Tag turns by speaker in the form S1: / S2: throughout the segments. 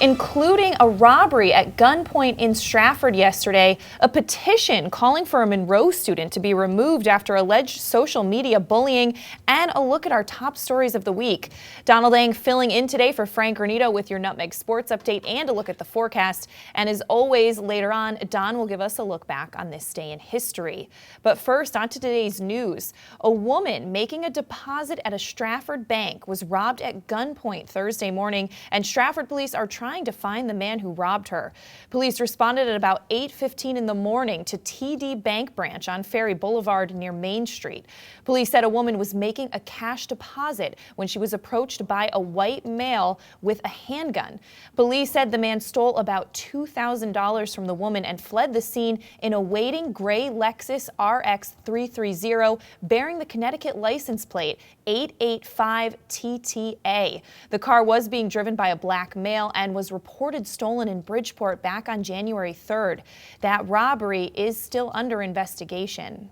S1: including a robbery at gunpoint in Stratford yesterday, a petition calling for a Monroe student to be removed after alleged social media bullying, and a look at our top stories of the week. Donald Ang filling in today for Frank Granito with your Nutmeg Sports Update and a look at the forecast. And as always, later on, Don will give us a look back on this day in history. But first, on to today's news. A woman making a deposit at a Stratford bank was robbed at gunpoint Thursday morning, and Stratford police are trying to find the man who robbed her. Police responded at about 8:15 in the morning to TD Bank branch on Ferry Boulevard near Main Street. Police said a woman was making a cash deposit when she was approached by a white male with a handgun. Police said the man stole about $2,000 from the woman and fled the scene in a waiting gray Lexus RX 330 bearing the Connecticut license plate 885TTA. The car was being driven by a black male and was reported stolen in Bridgeport back on January 3rd. That robbery is still under investigation.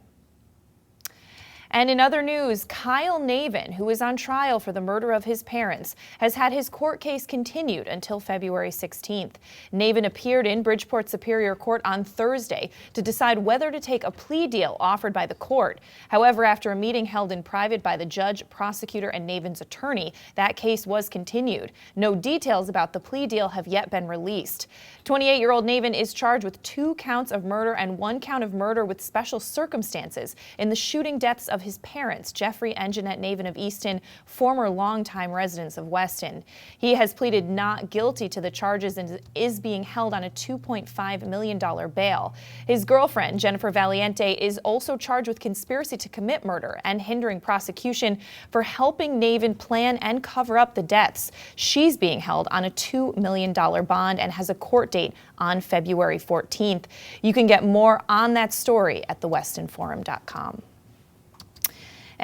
S1: And in other news, Kyle Navin, who is on trial for the murder of his parents, has had his court case continued until February 16th. Navin appeared in Bridgeport Superior Court on Thursday to decide whether to take a plea deal offered by the court. However, after a meeting held in private by the judge, prosecutor, and Navin's attorney, that case was continued. No details about the plea deal have yet been released. 28-year-old Navin is charged with 2 counts of murder and 1 count of murder with special circumstances in the shooting deaths of his parents, Jeffrey and Jeanette Navin of Easton, former longtime residents of Weston. He has pleaded not guilty to the charges and is being held on a $2.5 million bail. His girlfriend, Jennifer Valiente, is also charged with conspiracy to commit murder and hindering prosecution for helping Navin plan and cover up the deaths. She's being held on a $2 million bond and has a court date on February 14th. You can get more on that story at thewestonforum.com.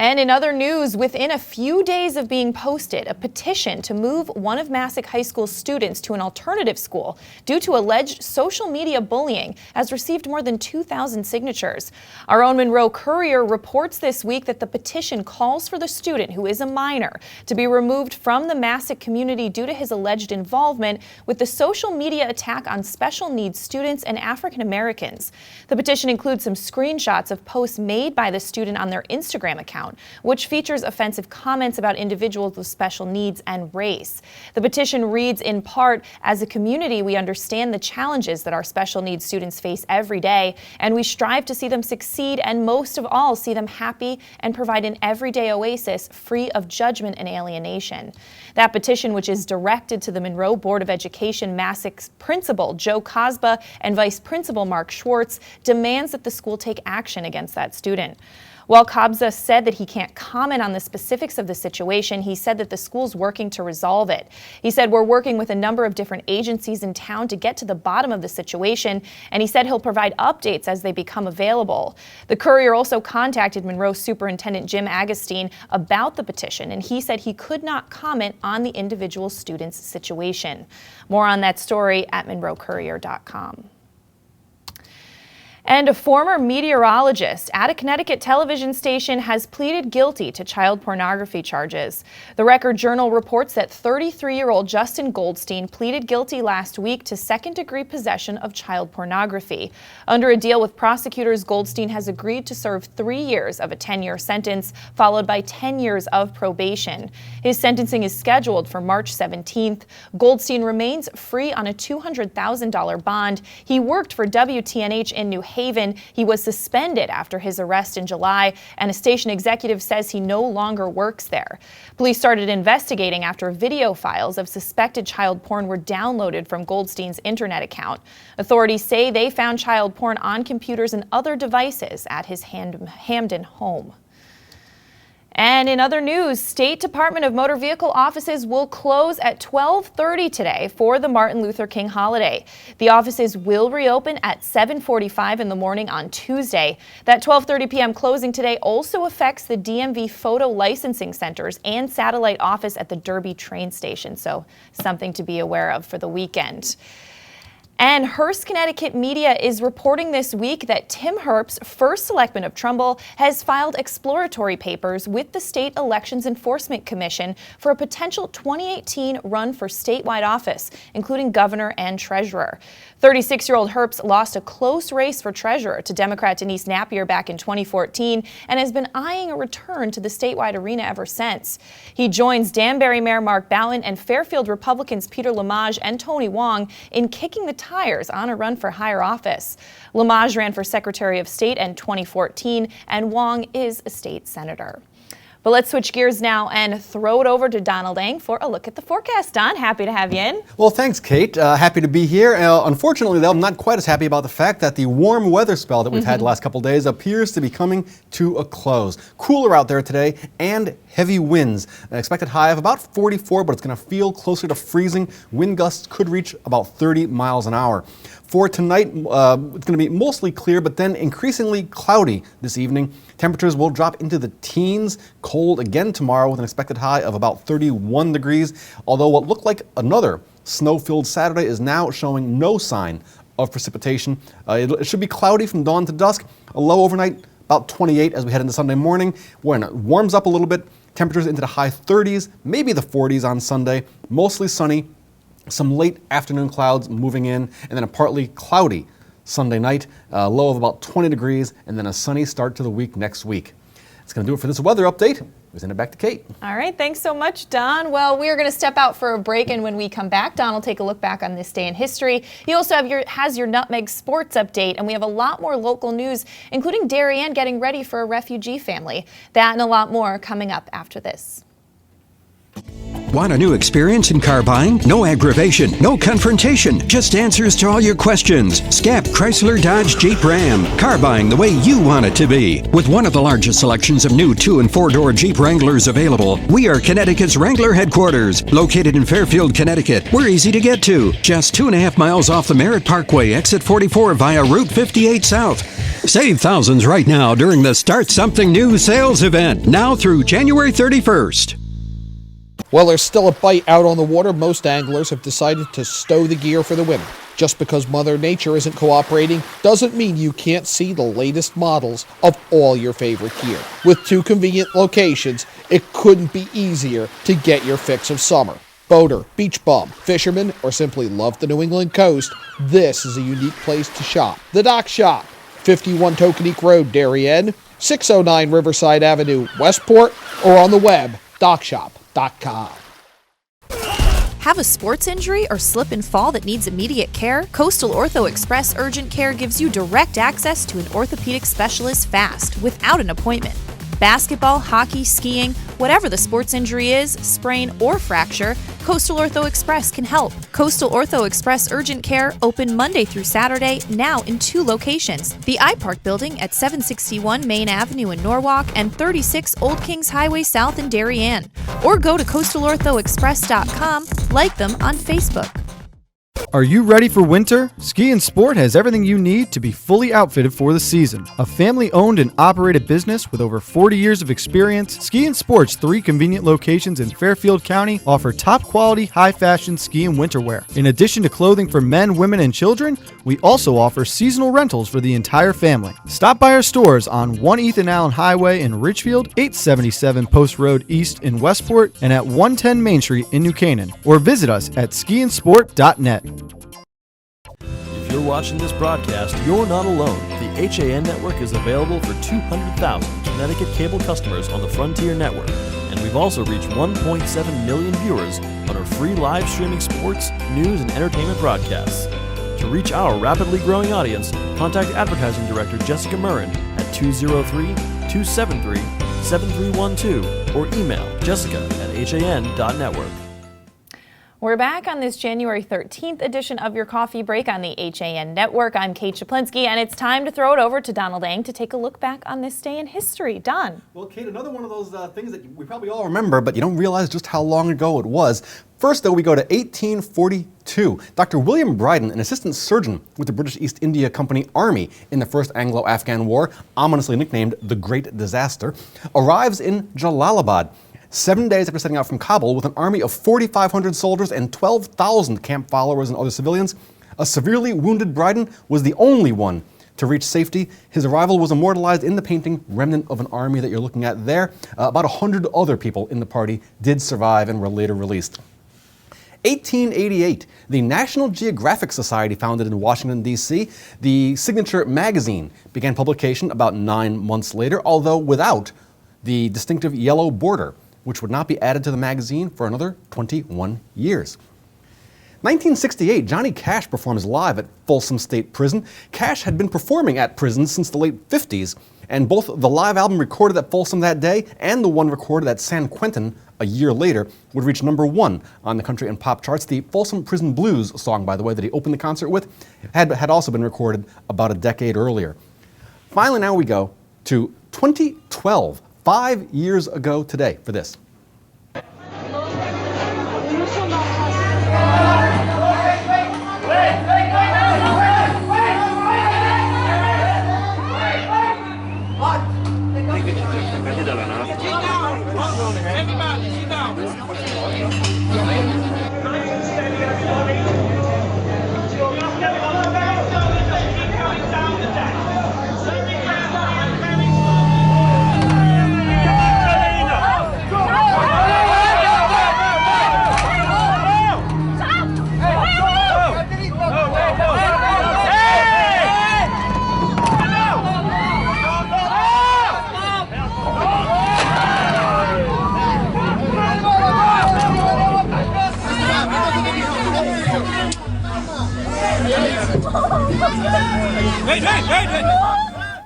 S1: And in other news, within a few days of being posted, a petition to move one of Massac High School's students to an alternative school due to alleged social media bullying has received more than 2,000 signatures. Our own Monroe Courier reports this week that the petition calls for the student, who is a minor, to be removed from the Massac community due to his alleged involvement with the social media attack on special needs students and African Americans. The petition includes some screenshots of posts made by the student on their Instagram account, which features offensive comments about individuals with special needs and race. The petition reads in part, "As a community, we understand the challenges that our special needs students face every day, and we strive to see them succeed and most of all see them happy and provide an everyday oasis free of judgment and alienation." That petition, which is directed to the Monroe Board of Education Massac's principal, Joe Cosba, and Vice Principal Mark Schwartz, demands that the school take action against that student. While Cobza said that he can't comment on the specifics of the situation, he said that the school's working to resolve it. He said, "We're working with a number of different agencies in town to get to the bottom of the situation," and he said he'll provide updates as they become available. The Courier also contacted Monroe Superintendent Jim Agostine about the petition, and he said he could not comment on the individual student's situation. More on that story at monroecourier.com. And a former meteorologist at a Connecticut television station has pleaded guilty to child pornography charges. The Record Journal reports that 33-year-old Justin Goldstein pleaded guilty last week to second-degree possession of child pornography. Under a deal with prosecutors, Goldstein has agreed to serve 3 years of a 10-year sentence, followed by 10 years of probation. His sentencing is scheduled for March 17th. Goldstein remains free on a $200,000 bond. He worked for WTNH in New Haven. He was suspended after his arrest in July, and a station executive says he no longer works there. Police started investigating after video files of suspected child porn were downloaded from Goldstein's internet account. Authorities say they found child porn on computers and other devices at his Hamden home. And in other news, State Department of Motor Vehicle offices will close at 12:30 today for the Martin Luther King holiday. The offices will reopen at 7:45 in the morning on Tuesday. That 12:30 p.m. closing today also affects the DMV photo licensing centers and satellite office at the Derby train station, so something to be aware of for the weekend. And Hearst, Connecticut media is reporting this week that Tim Herbst, first selectman of Trumbull, has filed exploratory papers with the State Elections Enforcement Commission for a potential 2018 run for statewide office, including governor and treasurer. 36-year-old Herbst lost a close race for treasurer to Democrat Denise Napier back in 2014 and has been eyeing a return to the statewide arena ever since. He joins Danbury Mayor Mark Ballin and Fairfield Republicans Peter Lamage and Tony Wong in kicking the tires on a run for higher office. Lamage ran for Secretary of State in 2014, and Wong is a state senator. But let's switch gears now and throw it over to Donald Eng for a look at the forecast. Don, happy to have you in.
S2: Well, thanks, Kate. Happy to be here. Unfortunately, though, I'm not quite as happy about the fact that the warm weather spell that we've had the last couple days appears to be coming to a close. Cooler out there today and heavy winds. An expected high of about 44, but it's going to feel closer to freezing. Wind gusts could reach about 30 miles an hour. For tonight, it's going to be mostly clear, but then increasingly cloudy this evening. Temperatures will drop into the teens. Cold again tomorrow with an expected high of about 31 degrees. Although what looked like another snow-filled Saturday is now showing no sign of precipitation. It should be cloudy from dawn to dusk. A low overnight, about 28 as we head into Sunday morning. When it warms up a little bit, temperatures into the high 30s, maybe the 40s on Sunday. Mostly sunny. Some late afternoon clouds moving in, and then a partly cloudy Sunday night, low of about 20 degrees, and then a sunny start to the week next week. It's going to do it for this weather update. We send it back to Kate.
S1: All right, thanks so much, Don. Well, we are going to step out for a break, and when we come back, Don will take a look back on this day in history. He also has your Nutmeg Sports update, and we have a lot more local news, including Darien getting ready for a refugee family. That and a lot more coming up after this.
S3: Want a new experience in car buying? No aggravation, no confrontation, just answers to all your questions. Scap Chrysler Dodge Jeep Ram. Car buying the way you want it to be. With one of the largest selections of new 2- and 4-door Jeep Wranglers available, we are Connecticut's Wrangler headquarters. Located in Fairfield, Connecticut, we're easy to get to. Just 2.5 miles off the Merritt Parkway, exit 44 via Route 58 South. Save thousands right now during the Start Something New sales event, now through January 31st.
S4: While there's still a bite out on the water, most anglers have decided to stow the gear for the winter. Just because Mother Nature isn't cooperating doesn't mean you can't see the latest models of all your favorite gear. With 2 convenient locations, it couldn't be easier to get your fix of summer. Boater, beach bum, fisherman, or simply love the New England coast, this is a unique place to shop. The Dock Shop, 51 Tokenique Road, Darien, 609 Riverside Avenue, Westport, or on the web, dockshop.com.
S5: Have a sports injury or slip and fall that needs immediate care? Coastal Ortho Express Urgent Care gives you direct access to an orthopedic specialist fast, without an appointment. Basketball, hockey, skiing, whatever the sports injury is, sprain or fracture, Coastal Ortho Express can help. Coastal Ortho Express Urgent Care, open Monday through Saturday, now in 2 locations. The iPark building at 761 Main Avenue in Norwalk and 36 Old Kings Highway South in Darien. Or go to coastalorthoexpress.com, like them on Facebook.
S6: Are you ready for winter? Ski and Sport has everything you need to be fully outfitted for the season. A family-owned and operated business with over 40 years of experience, Ski and Sport's 3 convenient locations in Fairfield County offer top-quality, high-fashion ski and winter wear. In addition to clothing for men, women, and children, we also offer seasonal rentals for the entire family. Stop by our stores on 1 Ethan Allen Highway in Ridgefield, 877 Post Road East in Westport, and at 110 Main Street in New Canaan, or visit us at skiandsport.net.
S7: If you're watching this broadcast, you're not alone. The HAN network is available for 200,000 Connecticut cable customers on the Frontier network, and we've also reached 1.7 million viewers on our free live streaming sports, news, and entertainment broadcasts. To reach our rapidly growing audience, contact Advertising Director Jessica Murrin at 203-273-7312 or email jessica@han.network.
S1: We're back on this January 13th edition of your Coffee Break on the HAN Network. I'm Kate Czaplinski, and it's time to throw it over to Donald Eng to take a look back on this day in history. Don.
S2: Well, Kate, another one of those things that we probably all remember, but you don't realize just how long ago it was. First, though, we go to 1842. Dr. William Bryden, an assistant surgeon with the British East India Company Army in the First Anglo-Afghan War, ominously nicknamed the Great Disaster, arrives in Jalalabad 7 days after setting out from Kabul with an army of 4,500 soldiers and 12,000 camp followers and other civilians. A severely wounded Bryden was the only one to reach safety. His arrival was immortalized in the painting Remnant of an Army that you're looking at there. About 100 other people in the party did survive and were later released. 1888, the National Geographic Society, founded in Washington, D.C., the signature magazine began publication about 9 months later, although without the distinctive yellow border, which would not be added to the magazine for another 21 years. 1968, Johnny Cash performs live at Folsom State Prison. Cash had been performing at prisons since the late 50s, and both the live album recorded at Folsom that day and the one recorded at San Quentin a year later would reach #1 on the country and pop charts. The Folsom Prison Blues song, by the way, that he opened the concert with, had also been recorded about a decade earlier. Finally, now we go to 2012, 5 years ago today, for this.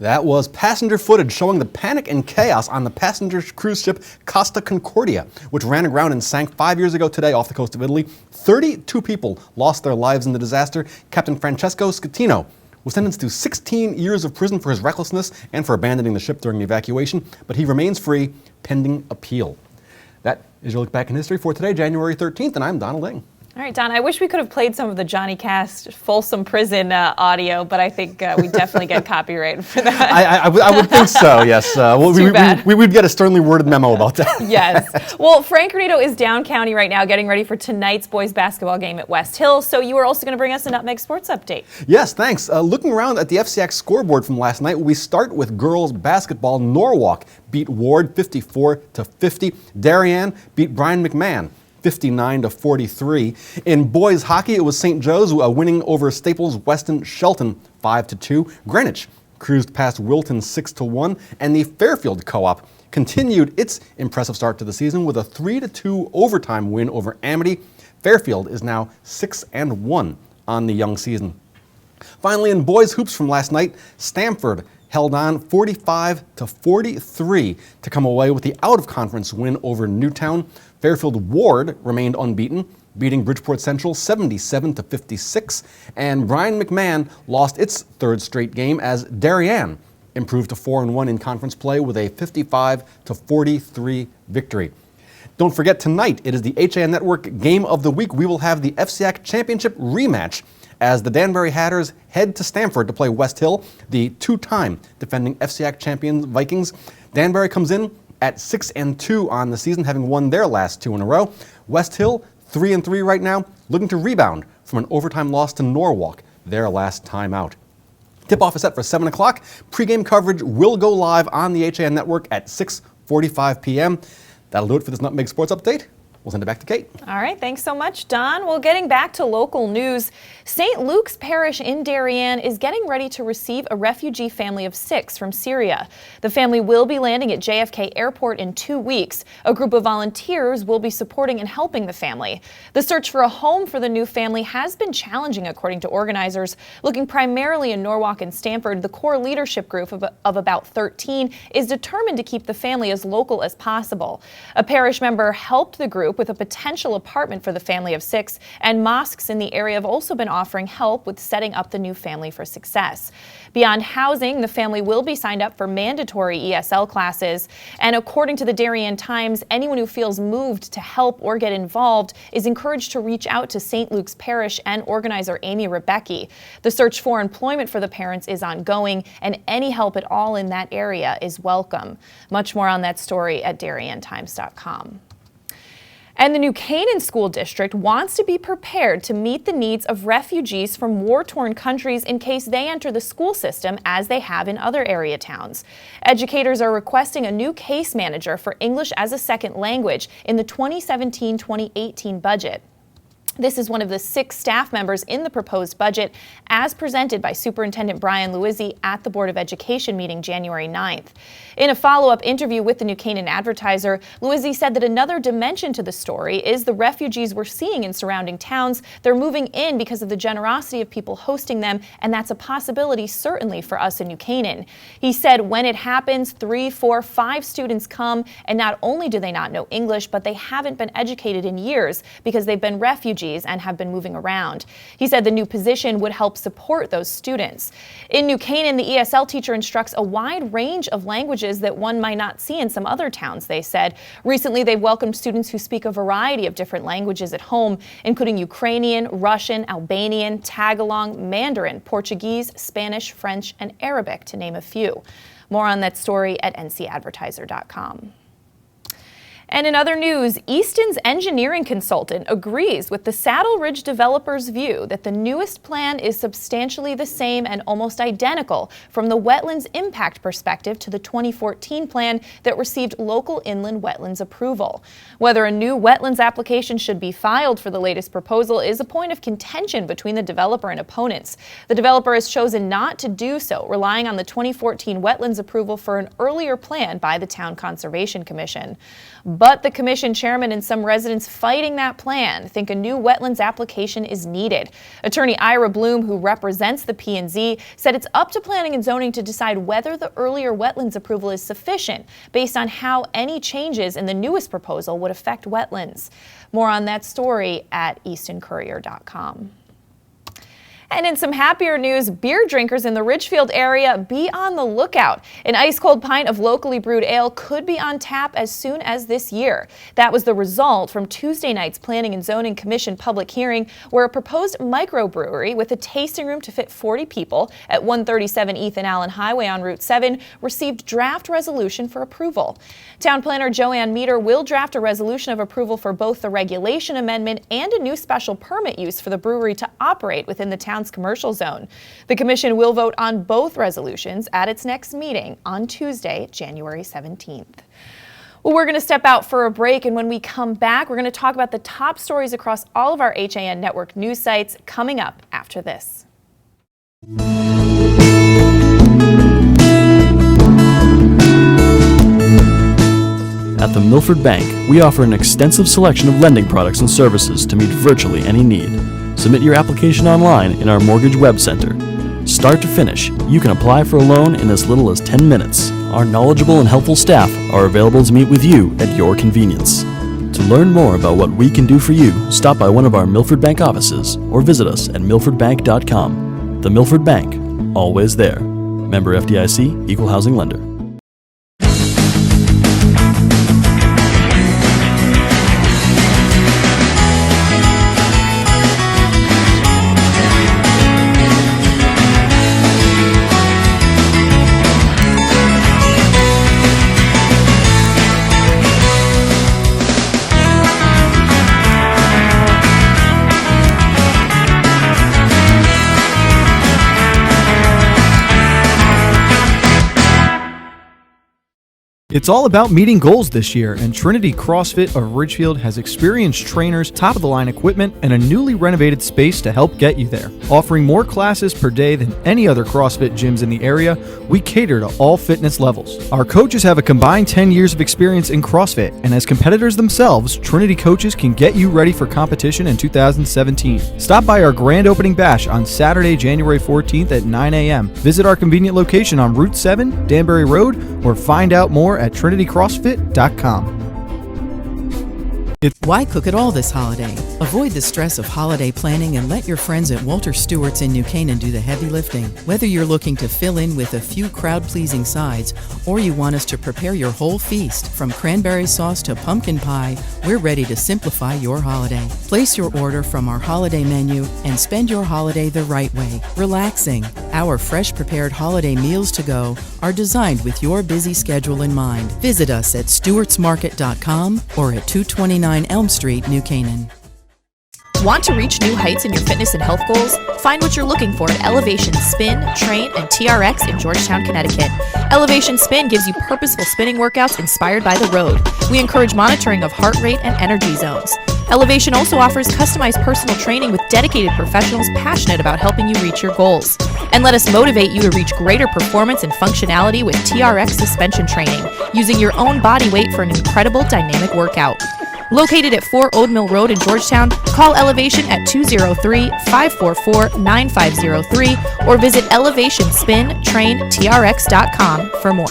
S2: That was passenger footage showing the panic and chaos on the passenger cruise ship Costa Concordia, which ran aground and sank 5 years ago today off the coast of Italy. 32 people lost their lives in the disaster. Captain Francesco Schettino was sentenced to 16 years of prison for his recklessness and for abandoning the ship during the evacuation, but he remains free pending appeal. That is your look back in history for today, January 13th, and I'm Donald Ing.
S1: All right, Don, I wish we could have played some of the Johnny Cash Folsom Prison audio, but I think we definitely get copyright for that.
S2: I would think so, yes. We would get a sternly worded memo about that.
S1: Yes. Well, Frank Granito is down county right now getting ready for tonight's boys basketball game at West Hill, so you are also going to bring us a Nutmeg Sports update.
S2: Yes, thanks. Looking around at the FCX scoreboard from last night, we start with girls basketball. Norwalk beat Ward 54-50. Darien beat Brian McMahon 59-43. In boys hockey, it was St. Joe's winning over Staples Weston Shelton 5-2. Greenwich cruised past Wilton 6-1, and the Fairfield Co-op continued its impressive start to the season with a 3-2 overtime win over Amity. Fairfield is now 6-1 on the young season. Finally, in boys hoops from last night, Stamford held on 45-43 to come away with the out-of-conference win over Newtown. Fairfield Ward remained unbeaten, beating Bridgeport Central 77-56, and Brian McMahon lost its third straight game as Darien improved to 4-1 in conference play with a 55-43 victory. Don't forget, tonight it is the HAN Network Game of the Week. We will have the FCAC Championship rematch as the Danbury Hatters head to Stamford to play West Hill, the two-time defending FCAC champions Vikings. Danbury comes in at 6-2 on the season, having won their last 2 in a row. West Hill, 3-3 right now, looking to rebound from an overtime loss to Norwalk, their last time out. Tip-off is set for 7 o'clock. Pre-game coverage will go live on the HAN Network at 6:45 p.m. That'll do it for this Nutmeg Sports Update. We'll send it back to Kate.
S1: All right, thanks so much, Don. Well, getting back to local news, St. Luke's Parish in Darien is getting ready to receive a refugee family of 6 from Syria. The family will be landing at JFK Airport in 2 weeks. A group of volunteers will be supporting and helping the family. The search for a home for the new family has been challenging, according to organizers. Looking primarily in Norwalk and Stamford, the core leadership group of about 13 is determined to keep the family as local as possible. A parish member helped the group with a potential apartment for the family of 6, and mosques in the area have also been offering help with setting up the new family for success. Beyond housing, the family will be signed up for mandatory ESL classes, and according to the Darien Times, anyone who feels moved to help or get involved is encouraged to reach out to St. Luke's Parish and organizer Amy Rebecki. The search for employment for the parents is ongoing, and any help at all in that area is welcome. Much more on that story at DarienTimes.com. And the New Canaan School District wants to be prepared to meet the needs of refugees from war-torn countries in case they enter the school system as they have in other area towns. Educators are requesting a new case manager for English as a second language in the 2017-2018 budget. This is one of the 6 staff members in the proposed budget as presented by Superintendent Brian Luizzi at the Board of Education meeting January 9th. In a follow-up interview with the New Canaan Advertiser, Luizzi said that another dimension to the story is the refugees we're seeing in surrounding towns. They're moving in because of the generosity of people hosting them, and that's a possibility certainly for us in New Canaan. He said when it happens, 3, 4, 5 students come, and not only do they not know English, but they haven't been educated in years because they've been refugees and have been moving around. He said the new position would help support those students. In New Canaan, the ESL teacher instructs a wide range of languages that one might not see in some other towns, they said. Recently, they've welcomed students who speak a variety of different languages at home, including Ukrainian, Russian, Albanian, Tagalog, Mandarin, Portuguese, Spanish, French, and Arabic, to name a few. More on that story at ncadvertiser.com. And in other news, Easton's engineering consultant agrees with the Saddle Ridge developer's view that the newest plan is substantially the same and almost identical from the wetlands impact perspective to the 2014 plan that received local inland wetlands approval. Whether a new wetlands application should be filed for the latest proposal is a point of contention between the developer and opponents. The developer has chosen not to do so, relying on the 2014 wetlands approval for an earlier plan by the Town Conservation Commission. But the commission chairman and some residents fighting that plan think a new wetlands application is needed. Attorney Ira Bloom, who represents the P&Z, said it's up to planning and zoning to decide whether the earlier wetlands approval is sufficient based on how any changes in the newest proposal would affect wetlands. More on that story at eastoncourier.com. And in some happier news, beer drinkers in the Ridgefield area, be on the lookout. An ice-cold pint of locally brewed ale could be on tap as soon as this year. That was the result from Tuesday night's Planning and Zoning Commission public hearing, where a proposed microbrewery with a tasting room to fit 40 people at 137 Ethan Allen Highway on Route 7 received draft resolution for approval. Town planner Joanne Meter will draft a resolution of approval for both the regulation amendment and a new special permit use for the brewery to operate within the town's commercial zone. The commission will vote on both resolutions at its next meeting on Tuesday, January 17th. Well, we're going to step out for a break, and when we come back, we're going to talk about the top stories across all of our HAN network news sites coming up after this.
S7: At the Milford Bank, we offer an extensive selection of lending products and services to meet virtually any need. Submit your application online in our Mortgage Web Center. Start to finish, you can apply for a loan in as little as 10 minutes. Our knowledgeable and helpful staff are available to meet with you at your convenience. To learn more about what we can do for you, stop by one of our Milford Bank offices or visit us at milfordbank.com. The Milford Bank, always there. Member FDIC, Equal Housing Lender.
S6: It's all about meeting goals this year, and Trinity CrossFit of Ridgefield has experienced trainers, top-of-the-line equipment, and a newly renovated space to help get you there. Offering more classes per day than any other CrossFit gyms in the area, we cater to all fitness levels. Our coaches have a combined 10 years of experience in CrossFit, and as competitors themselves, Trinity coaches can get you ready for competition in 2017. Stop by our grand opening bash on Saturday, January 14th at 9 a.m. Visit our convenient location on Route 7, Danbury Road, or find out more at trinitycrossfit.com.
S8: Why cook it all this holiday? Avoid the stress of holiday planning and let your friends at Walter Stewart's in New Canaan do the heavy lifting. Whether you're looking to fill in with a few crowd-pleasing sides or you want us to prepare your whole feast, from cranberry sauce to pumpkin pie, we're ready to simplify your holiday. Place your order from our holiday menu and spend your holiday the right way, relaxing. Our fresh prepared holiday meals to go are designed with your busy schedule in mind. Visit us at stewartsmarket.com or at 229 Elm Street, New Canaan.
S5: Want to reach new heights in your fitness and health goals? Find what you're looking for at Elevation Spin, Train, and TRX in Georgetown, Connecticut. Elevation Spin gives you purposeful spinning workouts inspired by the road. We encourage monitoring of heart rate and energy zones. Elevation also offers customized personal training with dedicated professionals passionate about helping you reach your goals. And let us motivate you to reach greater performance and functionality with TRX suspension training, using your own body weight for an incredible dynamic workout. Located at 4 Old Mill Road in Georgetown, call Elevation at 203-544-9503 or visit elevationspintraintrx.com for more.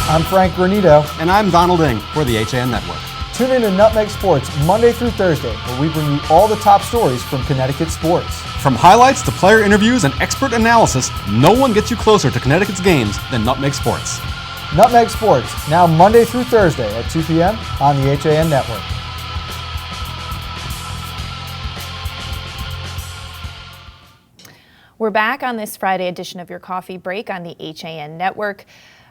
S9: I'm Frank Granito.
S2: And I'm Donald Ng for the HAN Network.
S9: Tune in to Nutmeg Sports Monday through Thursday, where we bring you all the top stories from Connecticut sports.
S2: From highlights to player interviews and expert analysis, no one gets you closer to Connecticut's games than Nutmeg Sports.
S9: Nutmeg Sports, now Monday through Thursday at 2 p.m. on the HAN Network.
S1: We're back on this Friday edition of your Coffee Break on the HAN Network.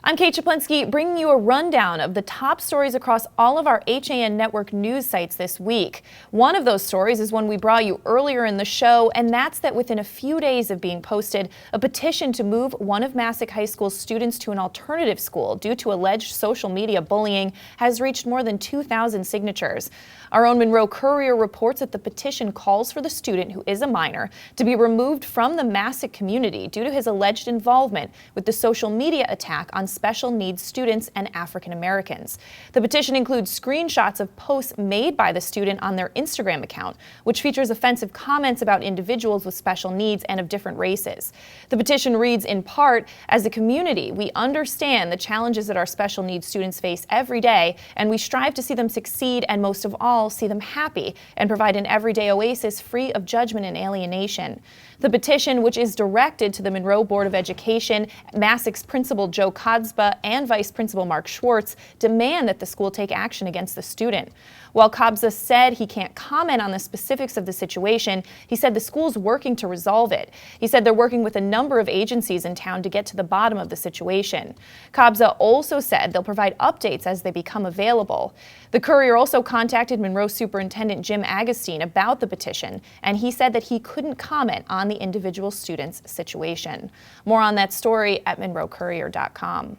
S1: I'm Kate Czaplinski, bringing you a rundown of the top stories across all of our HAN Network news sites this week. One of those stories is one we brought you earlier in the show, and that's that within a few days of being posted, a petition to move one of Massac High School's students to an alternative school due to alleged social media bullying has reached more than 2,000 signatures. Our own Monroe Courier reports that the petition calls for the student, who is a minor, to be removed from the Massac community due to his alleged involvement with the social media attack on special needs students and African Americans. The petition includes screenshots of posts made by the student on their Instagram account, which features offensive comments about individuals with special needs and of different races. The petition reads in part, "As a community, we understand the challenges that our special needs students face every day, and we strive to see them succeed and most of all, see them happy and provide an everyday oasis free of judgment and alienation." The petition, which is directed to the Monroe Board of Education, Massac's Principal Joe Kodzba, and Vice Principal Mark Schwartz, demand that the school take action against the student. While Kodzba said he can't comment on the specifics of the situation, he said the school's working to resolve it. He said they're working with a number of agencies in town to get to the bottom of the situation. Kodzba also said they'll provide updates as they become available. The Courier also contacted Monroe Superintendent Jim Agostine about the petition, and he said that he couldn't comment on the individual student's situation. More on that story at monroecourier.com.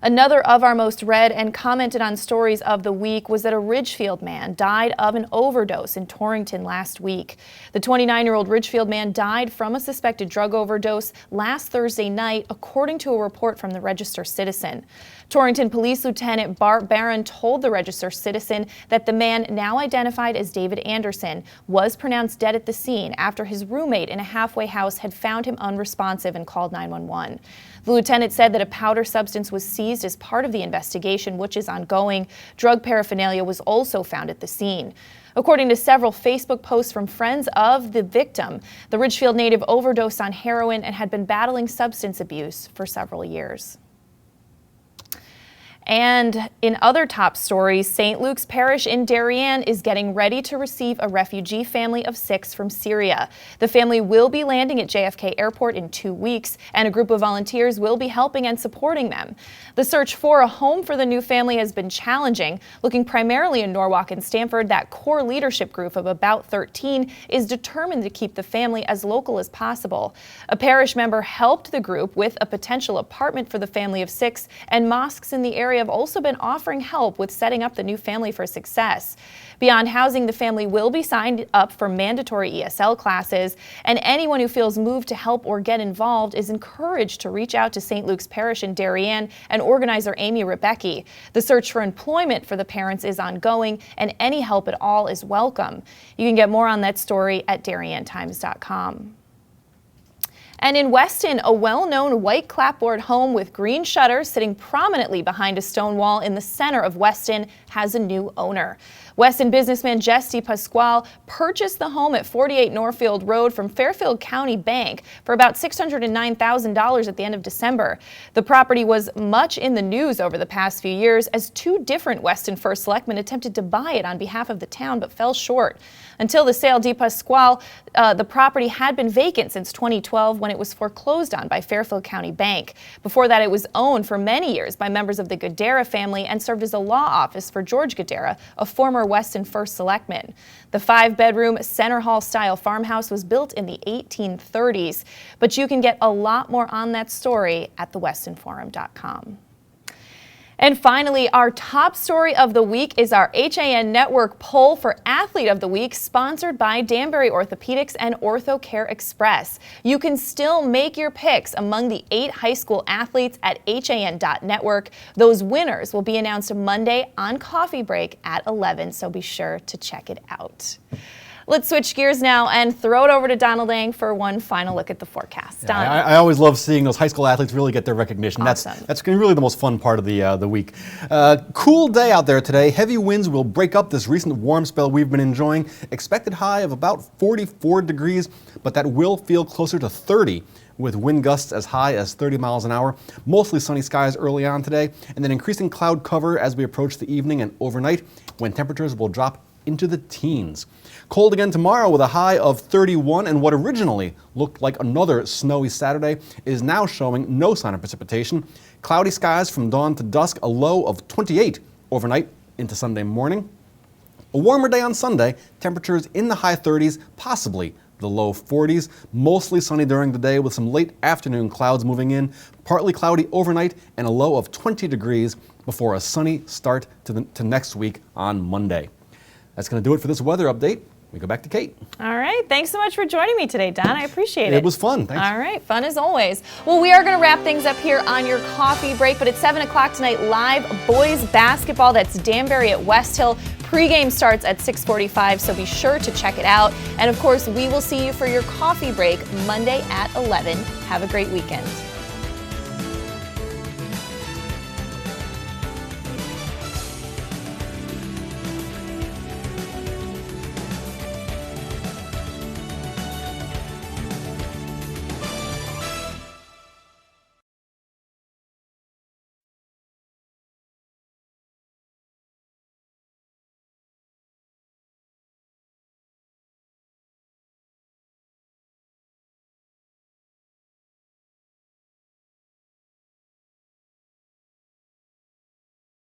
S1: Another of our most read and commented on stories of the week was that a Ridgefield man died of an overdose in Torrington last week. The 29-year-old Ridgefield man died from a suspected drug overdose last Thursday night, according to a report from the Register-Citizen. Torrington Police Lieutenant Bart Barron told the Register-Citizen that the man, now identified as David Anderson, was pronounced dead at the scene after his roommate in a halfway house had found him unresponsive and called 911. The lieutenant said that a powder substance was seized as part of the investigation, which is ongoing. Drug paraphernalia was also found at the scene. According to several Facebook posts from friends of the victim, the Ridgefield native overdosed on heroin and had been battling substance abuse for several years. And in other top stories, St. Luke's Parish in Darien is getting ready to receive a refugee family of 6 from Syria. The family will be landing at JFK Airport in 2 weeks, and a group of volunteers will be helping and supporting them. The search for a home for the new family has been challenging. Looking primarily in Norwalk and Stamford, that core leadership group of about 13 is determined to keep the family as local as possible. A parish member helped the group with a potential apartment for the family of 6, and mosques in the area have also been offering help with setting up the new family for success. Beyond housing, the family will be signed up for mandatory ESL classes, and anyone who feels moved to help or get involved is encouraged to reach out to St. Luke's Parish in Darien and organizer Amy Rebecki. The search for employment for the parents is ongoing, and any help at all is welcome. You can get more on that story at DarienTimes.com. And in Weston, a well-known white clapboard home with green shutters sitting prominently behind a stone wall in the center of Weston has a new owner. Weston businessman Jess DePasquale purchased the home at 48 Norfield Road from Fairfield County Bank for about $609,000 at the end of December. The property was much in the news over the past few years as two different Weston First Selectmen attempted to buy it on behalf of the town but fell short. Until the sale, DePasquale, the property had been vacant since 2012 when it was foreclosed on by Fairfield County Bank. Before that, it was owned for many years by members of the Guidera family and served as a law office for George Guidera, a former Weston First Selectman. The 5-bedroom center hall style farmhouse was built in the 1830s, but you can get a lot more on that story at thewestonforum.com. And finally, our top story of the week is our HAN Network poll for Athlete of the Week, sponsored by Danbury Orthopedics and OrthoCare Express. You can still make your picks among the 8 high school athletes at HAN.network. Those winners will be announced Monday on Coffee Break at 11, so be sure to check it out. Let's switch gears now and throw it over to Donald Ang for one final look at the forecast. Don.
S2: I always love seeing those high school athletes really get their recognition.
S1: Awesome.
S2: That's really the most fun part of the week. Cool day out there today. Heavy winds will break up this recent warm spell we've been enjoying. Expected high of about 44 degrees, but that will feel closer to 30 with wind gusts as high as 30 miles an hour. Mostly sunny skies early on today, and then increasing cloud cover as we approach the evening and overnight when temperatures will drop into the teens. Cold again tomorrow with a high of 31, and what originally looked like another snowy Saturday is now showing no sign of precipitation. Cloudy skies from dawn to dusk, a low of 28 overnight into Sunday morning. A warmer day on Sunday, temperatures in the high 30s, possibly the low 40s. Mostly sunny during the day with some late afternoon clouds moving in. Partly cloudy overnight and a low of 20 degrees before a sunny start to next week on Monday. That's going to do it for this weather update. We go back to Kate.
S1: All right. Thanks so much for joining me today, Don. I appreciate it.
S2: It was fun. Thanks.
S1: All right. Fun as always. Well, we are going to wrap things up here on your coffee break, but at 7 o'clock tonight, live boys basketball. That's Danbury at West Hill. Pre-game starts at 6:45, so be sure to check it out. And, of course, we will see you for your coffee break Monday at 11. Have a great weekend.